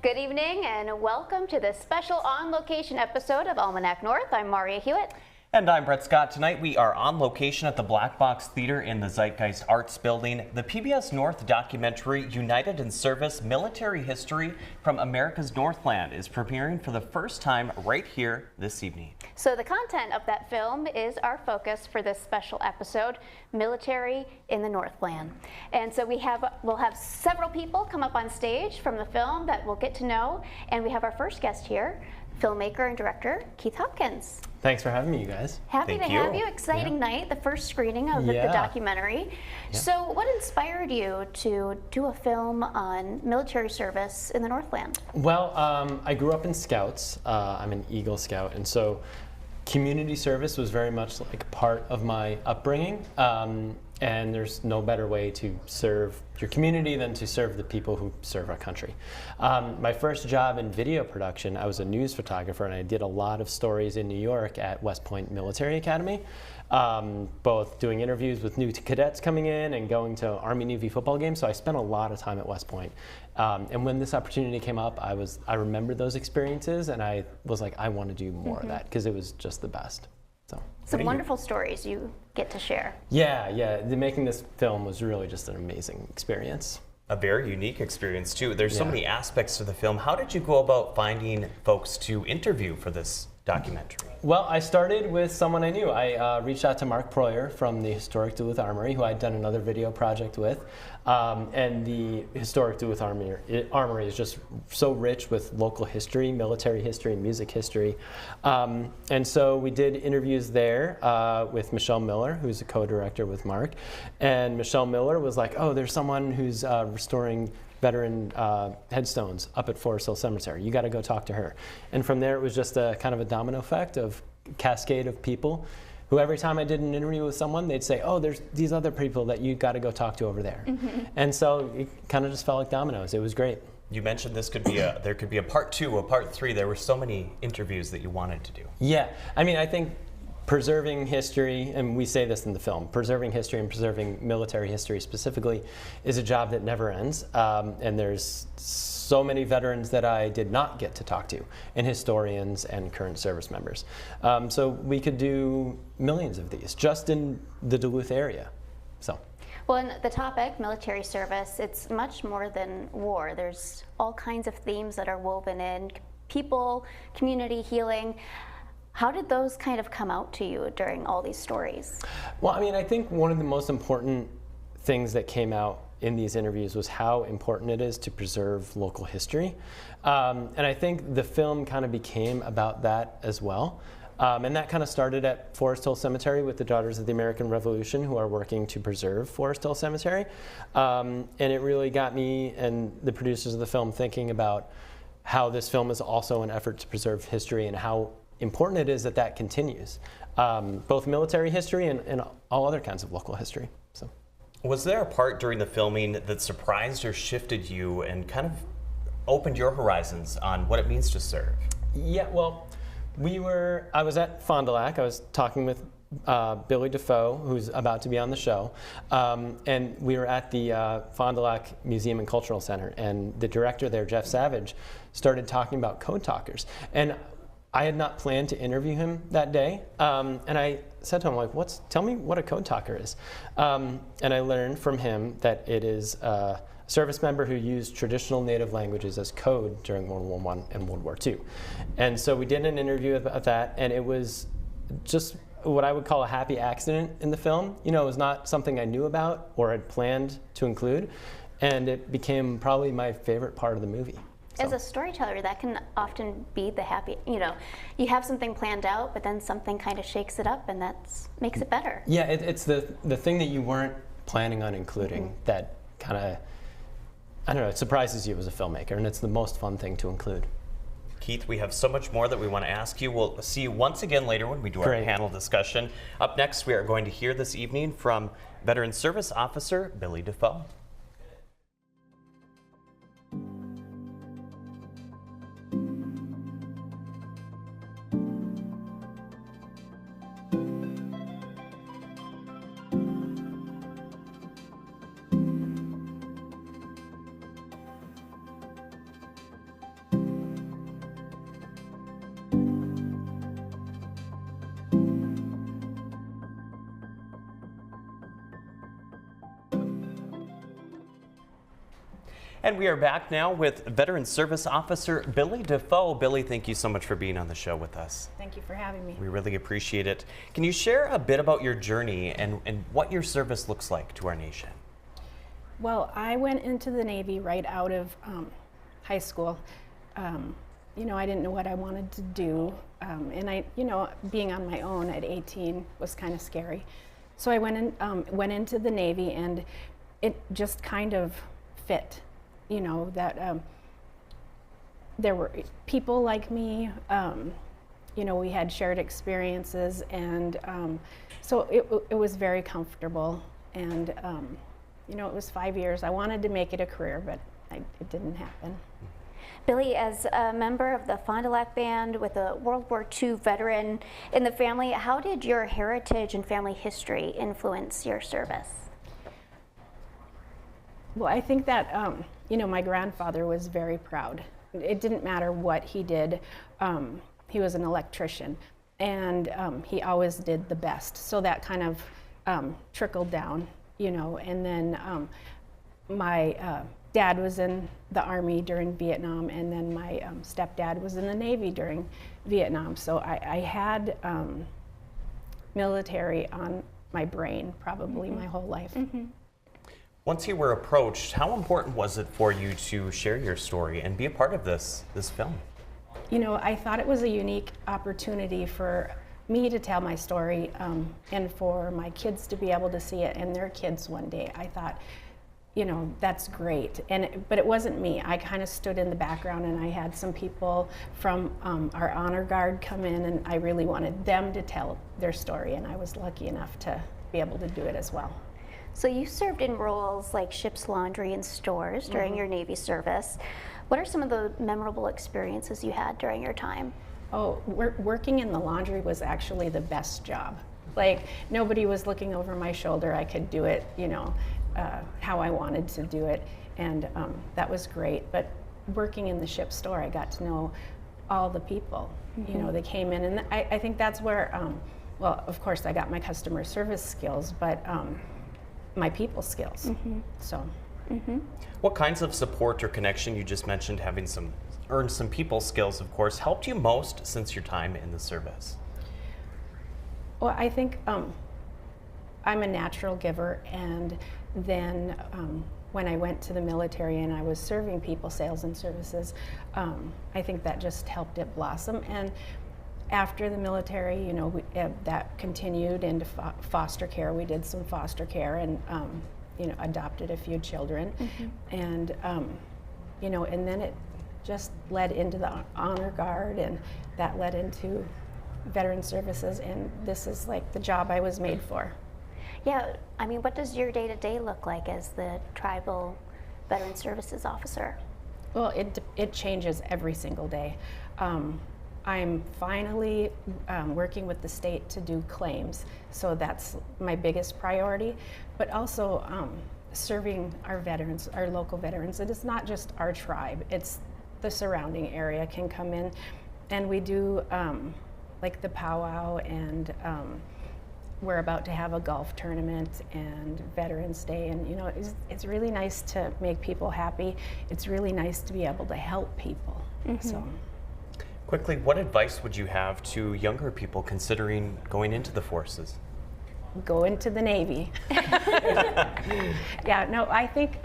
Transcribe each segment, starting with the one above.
Good evening and welcome to this special on-location episode of Almanac North. I'm Maria Hewitt. And I'm Brett Scott. Tonight we are on location at the Black Box Theater in the Zeitgeist Arts building. The PBS North documentary, United in Service, Military History from America's Northland, is premiering for the first time right here this evening. So the content of that film is our focus for this special episode, Military in the Northland. And so we'll have several people come up on stage from the film that we'll get to know. And we have our first guest here, filmmaker and director, Keith Hopkins. Thanks for having me, you guys. Happy to have you. Exciting night, the first screening of the documentary. Yeah. So what inspired you to do a film on military service in the Northland? Well, I grew up in Scouts. I'm an Eagle Scout, and so community service was very much like part of my upbringing. And there's no better way to serve your community than to serve the people who serve our country. My first job in video production, I was a news photographer, and I did a lot of stories in New York at West Point Military Academy, both doing interviews with new cadets coming in and going to Army-Navy football games. So I spent a lot of time at West Point. And when this opportunity came up, I remembered those experiences, and I was like, I want to do more of that because it was just the best. So. Some wonderful stories you get to share. Yeah. Making this film was really just an amazing experience. A very unique experience, too. There's so many aspects to the film. How did you go about finding folks to interview for this documentary? Well, I started with someone I knew. I reached out to Mark Proyer from the historic Duluth Armory, who I'd done another video project with. And the historic Duluth Armory is just so rich with local history, military history, music history. And so we did interviews there with Michelle Miller, who's a co-director with Mark. And Michelle Miller was like, oh, there's someone who's restoring veteran headstones up at Forest Hill Cemetery. You got to go talk to her. And from there, it was just a kind of a domino effect of cascade of people who every time I did an interview with someone, they'd say, oh, there's these other people that you got to go talk to over there. And so it kind of just felt like dominoes. It was great. You mentioned this could be there could be a part 2, a part 3. There were so many interviews that you wanted to do. Yeah, I mean, I think preserving history, and we say this in the film, preserving history and preserving military history specifically is a job that never ends. And there's so many veterans that I did not get to talk to, and historians and current service members. So we could do millions of these just in the Duluth area. Well, in the topic, military service, it's much more than war. There's all kinds of themes that are woven in, people, community, healing. How did those kind of come out to you during all these stories? Well, I mean, I think one of the most important things that came out in these interviews was how important it is to preserve local history. And I think the film kind of became about that as well. And that kind of started at Forest Hill Cemetery with the Daughters of the American Revolution, who are working to preserve Forest Hill Cemetery. And it really got me and the producers of the film thinking about how this film is also an effort to preserve history and how important it is that that continues, both military history and all other kinds of local history. So, was there a part during the filming that surprised or shifted you and kind of opened your horizons on what it means to serve? Yeah, well, I was at Fond du Lac. I was talking with Billie, Defoe, who's about to be on the show, and we were at the Fond du Lac Museum and Cultural Center, and the director there, Jeff Savage, started talking about code talkers. And I had not planned to interview him that day, and I said to him, like, tell me what a code talker is. And I learned from him that it is a service member who used traditional native languages as code during World War I and World War II. And so we did an interview about that, and it was just what I would call a happy accident in the film. You know, it was not something I knew about or had planned to include, and it became probably my favorite part of the movie. As a storyteller, that can often be the happy, you have something planned out, but then something kind of shakes it up, and that makes it better. Yeah, it's the thing that you weren't planning on including that kind of, I don't know, it surprises you as a filmmaker, and it's the most fun thing to include. Keith, we have so much more that we want to ask you. We'll see you once again later when we do our panel discussion. Up next, we are going to hear this evening from Veteran Service Officer Billie Defoe. And we are back now with Veteran Service Officer Billie Defoe. Billie, thank you so much for being on the show with us. Thank you for having me. We really appreciate it. Can you share a bit about your journey and what your service looks like to our nation? Well, I went into the Navy right out of high school. You know, I didn't know what I wanted to do. And being on my own at 18 was kind of scary. So I went into the Navy, and it just kind of fit. You know, that there were people like me. You know, we had shared experiences, and so it was very comfortable. And you know, it was 5 years. I wanted to make it a career, but it didn't happen. Billie, as a member of the Fond du Lac Band with a World War II veteran in the family, how did your heritage and family history influence your service? Well, I think that, you know, my grandfather was very proud. It didn't matter what he did. He was an electrician, and he always did the best. So that kind of trickled down, you know. And then my dad was in the Army during Vietnam, and then my stepdad was in the Navy during Vietnam. So I had military on my brain probably my whole life. Once you were approached, how important was it for you to share your story and be a part of this film? You know, I thought it was a unique opportunity for me to tell my story, and for my kids to be able to see it, and their kids one day. I thought, you know, that's great. But it wasn't me. I kind of stood in the background, and I had some people from our honor guard come in, and I really wanted them to tell their story, and I was lucky enough to be able to do it as well. So you served in roles like ship's laundry and stores during your Navy service. What are some of the memorable experiences you had during your time? Oh, working in the laundry was actually the best job. Like, nobody was looking over my shoulder. I could do it, you know, how I wanted to do it, and that was great. But working in the ship store, I got to know all the people. You know, they came in, and I think that's where, well, of course, I got my customer service skills, but my people skills. So. What kinds of support or connection, you just mentioned having earned some people skills, of course, helped you most since your time in the service? Well, I think I'm a natural giver, and then when I went to the military and I was serving people sales and services, I think that just helped it blossom. And after the military, you know, that continued into foster care. We did some foster care, and you know, adopted a few children, and you know, and then it just led into the honor guard, and that led into veteran services, and this is like the job I was made for. Yeah, I mean, what does your day-to-day look like as the Tribal Veteran Services Officer? Well, it changes every single day. I'm finally working with the state to do claims, so that's my biggest priority, but also serving our veterans, our local veterans. It is not just our tribe, it's the surrounding area can come in, and we do like the powwow, and we're about to have a golf tournament and Veterans Day, and you know, it's really nice to make people happy. It's really nice to be able to help people. So. Quickly, what advice would you have to younger people considering going into the forces? Go into the Navy. Yeah, no, I think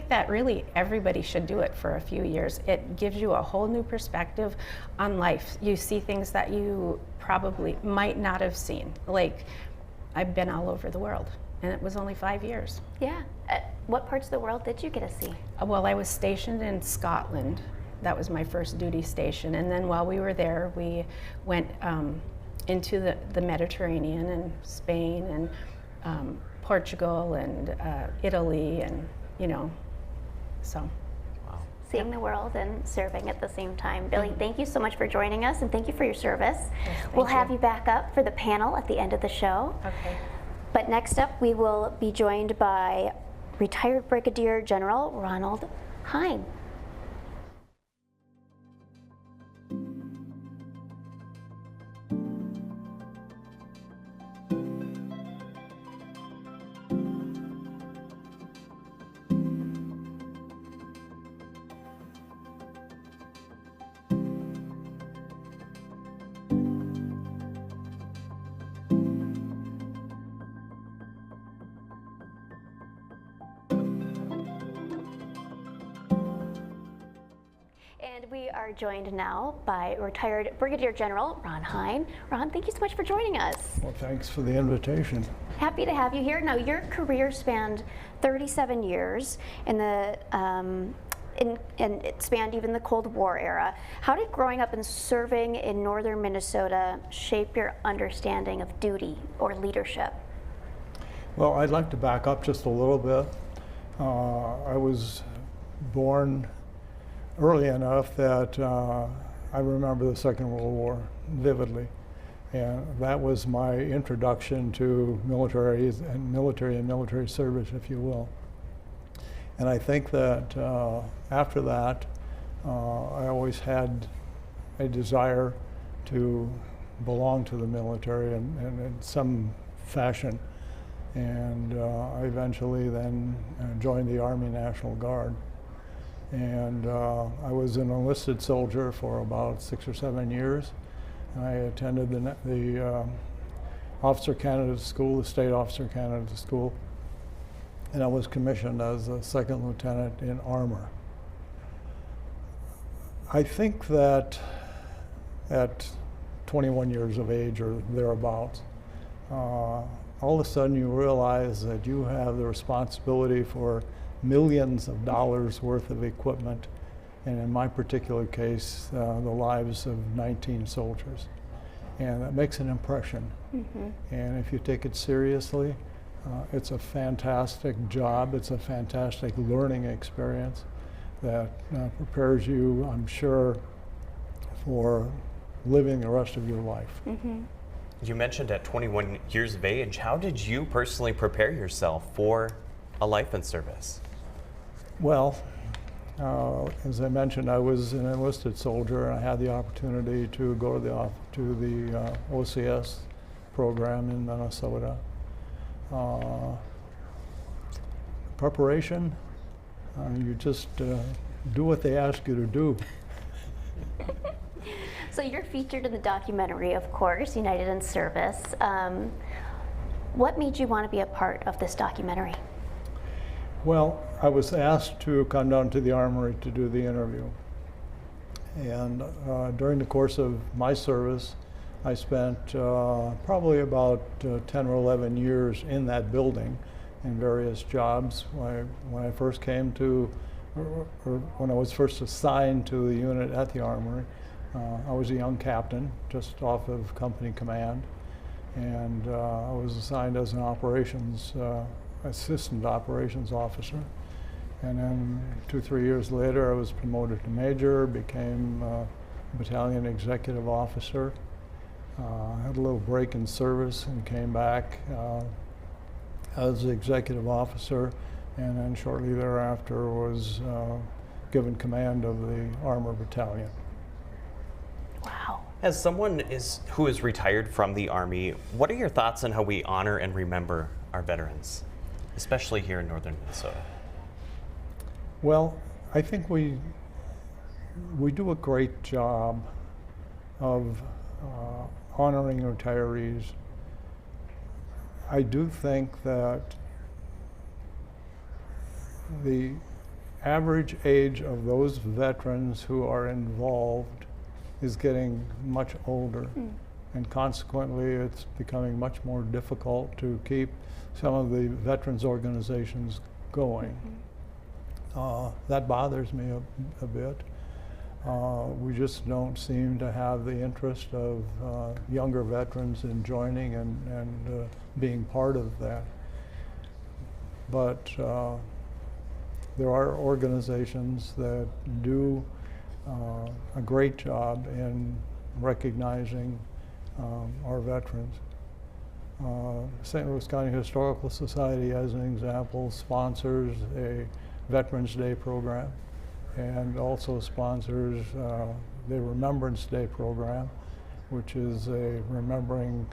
that really everybody should do it for a few years. It gives you a whole new perspective on life. You see things that you probably might not have seen. Like, I've been all over the world, and it was only 5 years. Yeah. What parts of the world did you get to see? Well, I was stationed in Scotland. That was my first duty station, and then while we were there, we went into the Mediterranean, and Spain, and Portugal, and Italy, and you know, so. Wow. Seeing the world and serving at the same time. Billie, thank you so much for joining us, and thank you for your service. Yes, we'll have you back up for the panel at the end of the show. Okay. But next up, we will be joined by retired Brigadier General Ronald Hein. are joined now by retired Brigadier General Ron Hein. Ron, thank you so much for joining us. Well, thanks for the invitation. Happy to have you here. Now, your career spanned 37 years in the and it spanned even the Cold War era. How did growing up and serving in northern Minnesota shape your understanding of duty or leadership? Well, I'd like to back up just a little bit. I was born early enough that I remember the Second World War vividly. And that was my introduction to military and military service, if you will. And I think that after that, I always had a desire to belong to the military in some fashion. And I eventually then joined the Army National Guard. And I was an enlisted soldier for about 6 or 7 years. I attended the Officer Candidate School, the State Officer Candidate School, and I was commissioned as a second lieutenant in armor. I think that at 21 years of age or thereabouts, all of a sudden you realize that you have the responsibility for millions of dollars worth of equipment, and in my particular case, the lives of 19 soldiers. And that makes an impression. Mm-hmm. And if you take it seriously, it's a fantastic job. It's a fantastic learning experience that prepares you, I'm sure, for living the rest of your life. Mm-hmm. You mentioned at 21 years of age, how did you personally prepare yourself for a life in service? Well, as I mentioned, I was an enlisted soldier, and I had the opportunity to go to the OCS program in Minnesota. Preparation, you just do what they ask you to do. So you're featured in the documentary, of course, United in Service. What made you want to be a part of this documentary? Well, I was asked to come down to the armory to do the interview. And during the course of my service, I spent probably about 10 or 11 years in that building in various jobs. When I first came to, or when I was first assigned to the unit at the armory, I was a young captain, just off of company command. And I was assigned as an assistant operations officer. And then 2 or 3 years later, I was promoted to major, became battalion executive officer. Had a little break in service and came back as executive officer, and then shortly thereafter was given command of the armor battalion. Wow. As someone who is retired from the Army, what are your thoughts on how we honor and remember our veterans, especially here in northern Minnesota? Well, I think we do a great job of honoring retirees. I do think that the average age of those veterans who are involved is getting much older, and consequently it's becoming much more difficult to keep some of the veterans organizations going. That bothers me a bit. We just don't seem to have the interest of younger veterans in joining and being part of that. But there are organizations that do a great job in recognizing our veterans. St. Louis County Historical Society, as an example, sponsors a Veterans Day program, and also sponsors the Remembrance Day program, which is a remembering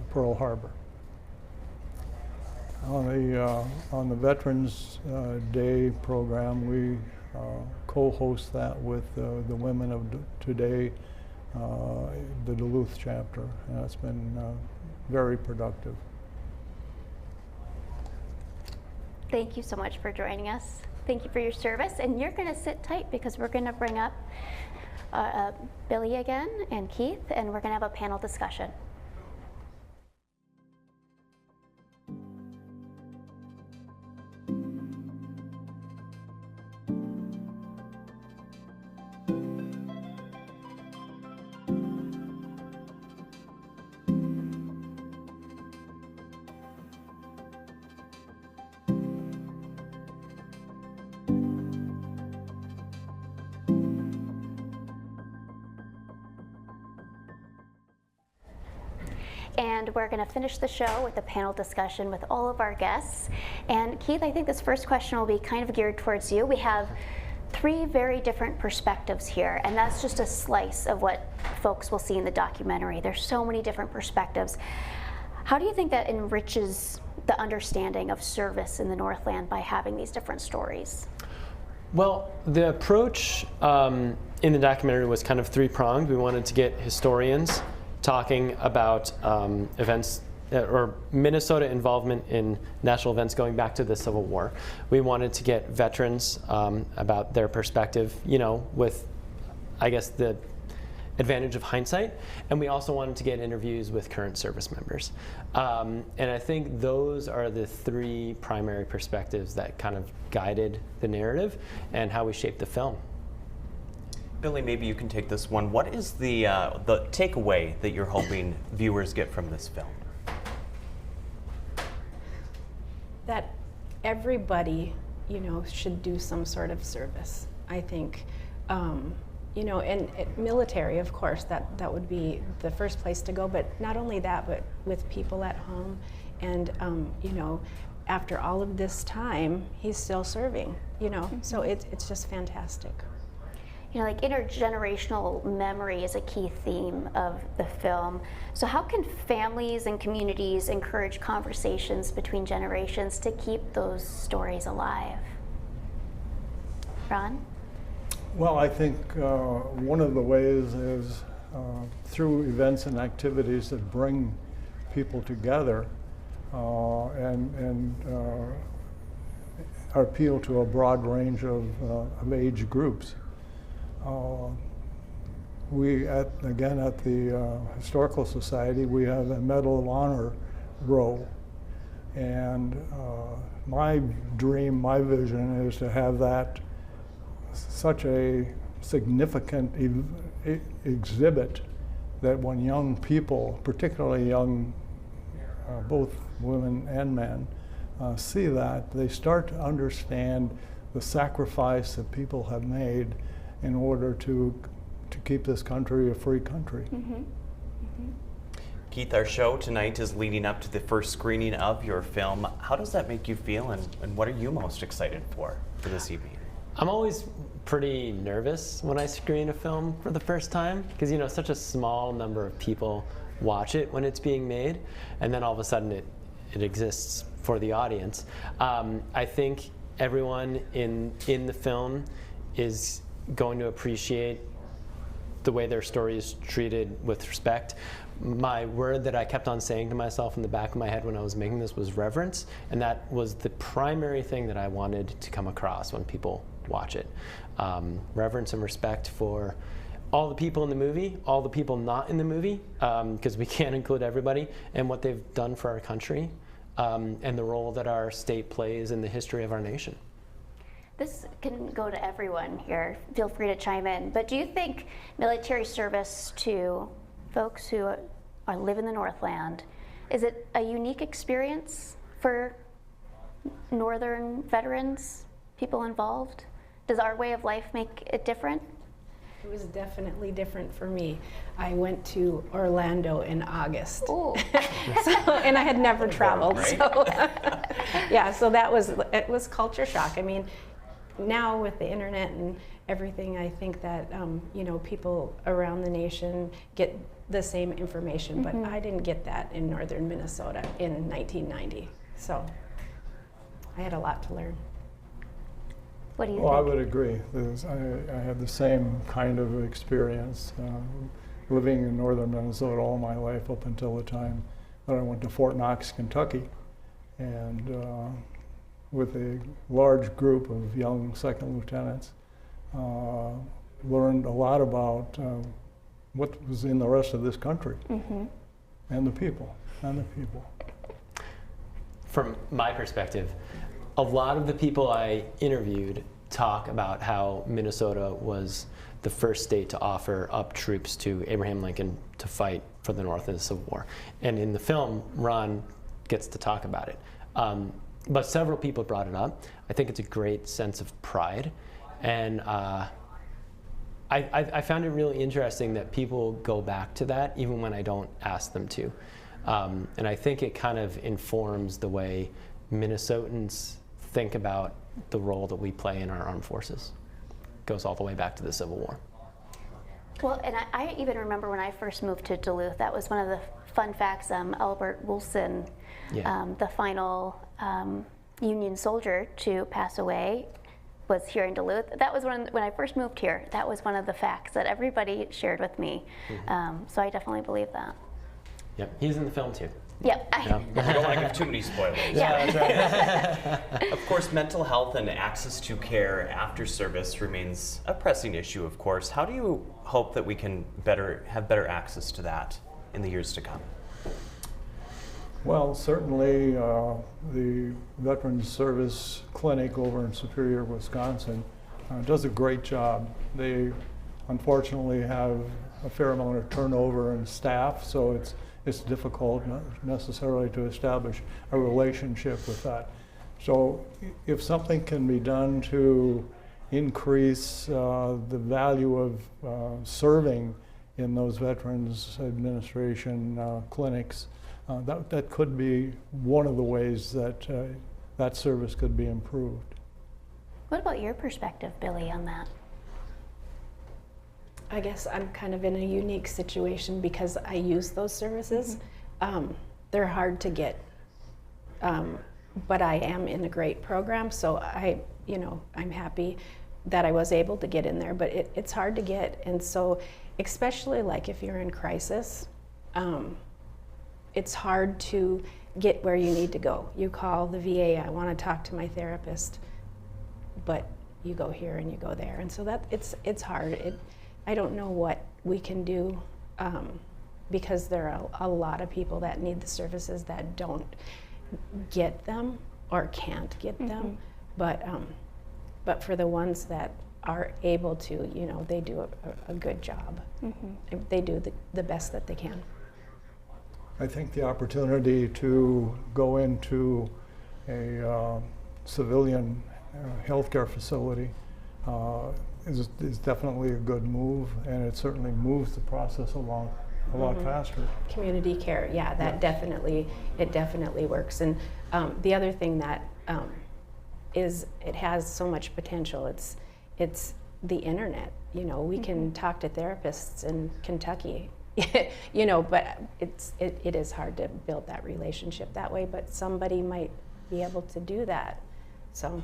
Pearl Harbor. On the Veterans Day program, we co-host that with the Women of Today, the Duluth chapter, and that's been very productive. Thank you so much for joining us. Thank you for your service, and you're going to sit tight because we're going to bring up Billie again and Keith, and we're going to have a panel discussion. And we're going to finish the show with a panel discussion with all of our guests. And Keith, I think this first question will be kind of geared towards you. We have 3 very different perspectives here, and that's just a slice of what folks will see in the documentary. There's so many different perspectives. How do you think that enriches the understanding of service in the Northland by having these different stories? Well, the approach in the documentary was kind of 3-pronged. We wanted to get historians talking about events or Minnesota involvement in national events going back to the Civil War. We wanted to get veterans about their perspective, you know, with, I guess, the advantage of hindsight. And we also wanted to get interviews with current service members. And I think those are the 3 primary perspectives that kind of guided the narrative and how we shaped the film. Billie, maybe you can take this one. What is the takeaway that you're hoping viewers get from this film? That everybody, you know, should do some sort of service. I think, you know, and military, of course, that would be the first place to go. But not only that, but with people at home, and you know, after all of this time, he's still serving. You know, so it's just fantastic. You know, like intergenerational memory is a key theme of the film. So how can families and communities encourage conversations between generations to keep those stories alive? Ron? Well, I think one of the ways is through events and activities that bring people together and appeal to a broad range of age groups. We, at the Historical Society, we have a Medal of Honor row. And my dream, my vision is to have that such a significant exhibit that when young people, particularly young, both women and men, see that, they start to understand the sacrifice that people have made in order to keep this country a free country. Keith, our show tonight is leading up to the first screening of your film. How does that make you feel, and what are you most excited for this evening? I'm always pretty nervous when I screen a film for the first time, because, you know, such a small number of people watch it when it's being made, and then all of a sudden it exists for the audience. I think everyone in the film is going to appreciate the way their story is treated with respect. My word that I kept on saying to myself in the back of my head when I was making this was reverence, and that was the primary thing that I wanted to come across when people watch it. Reverence and respect for all the people in the movie, all the people not in the movie, because we can't include everybody, and what they've done for our country, and the role that our state plays in the history of our nation. This can go to everyone here. Feel free to chime in. But do you think military service to folks who live in the Northland, is it a unique experience for Northern veterans, people involved? Does our way of life make it different? It was definitely different for me. I went to Orlando in August. Ooh. And I had never traveled. So yeah, so it was culture shock. I mean, now with the internet and everything, I think that you know, people around the nation get the same information, but I didn't get that in northern Minnesota in 1990. So I had a lot to learn. What do you Well, think? I would agree. I had the same kind of experience living in northern Minnesota all my life up until the time that I went to Fort Knox, Kentucky, and with a large group of young second lieutenants, learned a lot about what was in the rest of this country, and the people. From my perspective, a lot of the people I interviewed talk about how Minnesota was the first state to offer up troops to Abraham Lincoln to fight for the North in the Civil War. And in the film, Ron gets to talk about it. But several people brought it up. I think it's a great sense of pride. And I found it really interesting that people go back to that even when I don't ask them to. And I think it kind of informs the way Minnesotans think about the role that we play in our armed forces. It goes all the way back to the Civil War. Well, and I even remember when I first moved to Duluth, that was one of the fun facts. Albert Wilson, the final Union soldier to pass away, was here in Duluth. That was when I first moved here. That was one of the facts that everybody shared with me. So I definitely believe that. Yep, he's in the film too. Yep. We don't want to give too many spoilers. Yeah. That's right. Of course, mental health and access to care after service remains a pressing issue, of course. How do you hope that we can have better access to that in the years to come? Well, certainly the Veterans Service Clinic over in Superior, Wisconsin does a great job. They unfortunately have a fair amount of turnover in staff, so it's difficult not necessarily to establish a relationship with that. So if something can be done to increase the value of serving in those Veterans Administration clinics, that could be one of the ways that that service could be improved. What about your perspective, Billie, on that? I guess I'm kind of in a unique situation because I use those services. They're hard to get, but I am in a great program, so I'm happy that I was able to get in there, but it's hard to get, and so especially like if you're in crisis, it's hard to get where you need to go. You call the VA, I want to talk to my therapist, but you go here and you go there, and so that it's hard. I don't know what we can do because there are a lot of people that need the services that don't get them or can't get them. But for the ones that are able to, they do a good job. They do the best that they can. I think the opportunity to go into a civilian healthcare facility is definitely a good move, and it certainly moves the process along a lot faster. Community care, yeah, that definitely works. And the other thing that is it has so much potential. It's the internet. We can talk to therapists in Kentucky. But it is hard to build that relationship that way. But somebody might be able to do that. So.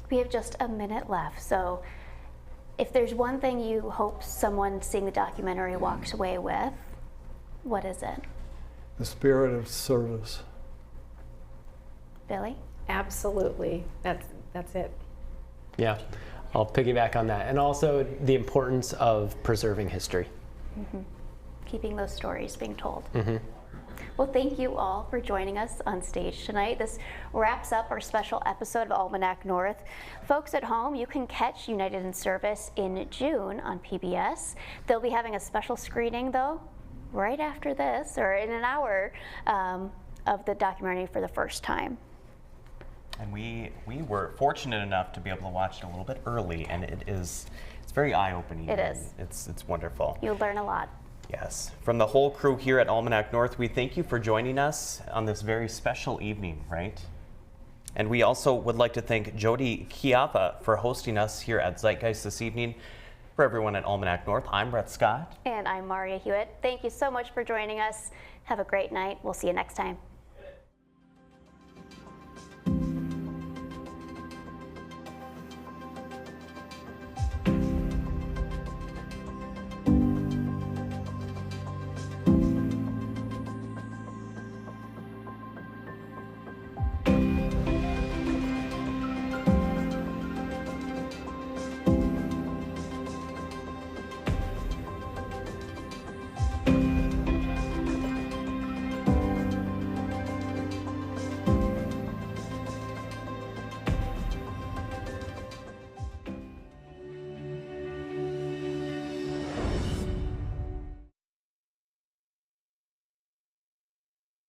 We have just a minute left, so if there's one thing you hope someone seeing the documentary walks away with, what is it? The spirit of service. Billie? Absolutely. That's it. Yeah, I'll piggyback on that. And also the importance of preserving history. Keeping those stories being told. Well, thank you all for joining us on stage tonight. This wraps up our special episode of Almanac North. Folks at home, you can catch United in Service in June on PBS. They'll be having a special screening, though, right after this, or in an hour, of the documentary for the first time. And we were fortunate enough to be able to watch it a little bit early, and it's very eye-opening. It is. It's wonderful. You'll learn a lot. Yes. From the whole crew here at Almanac North, we thank you for joining us on this very special evening, right? And we also would like to thank Jody Chiappa for hosting us here at Zeitgeist this evening. For everyone at Almanac North, I'm Brett Scott. And I'm Maria Hewitt. Thank you so much for joining us. Have a great night. We'll see you next time.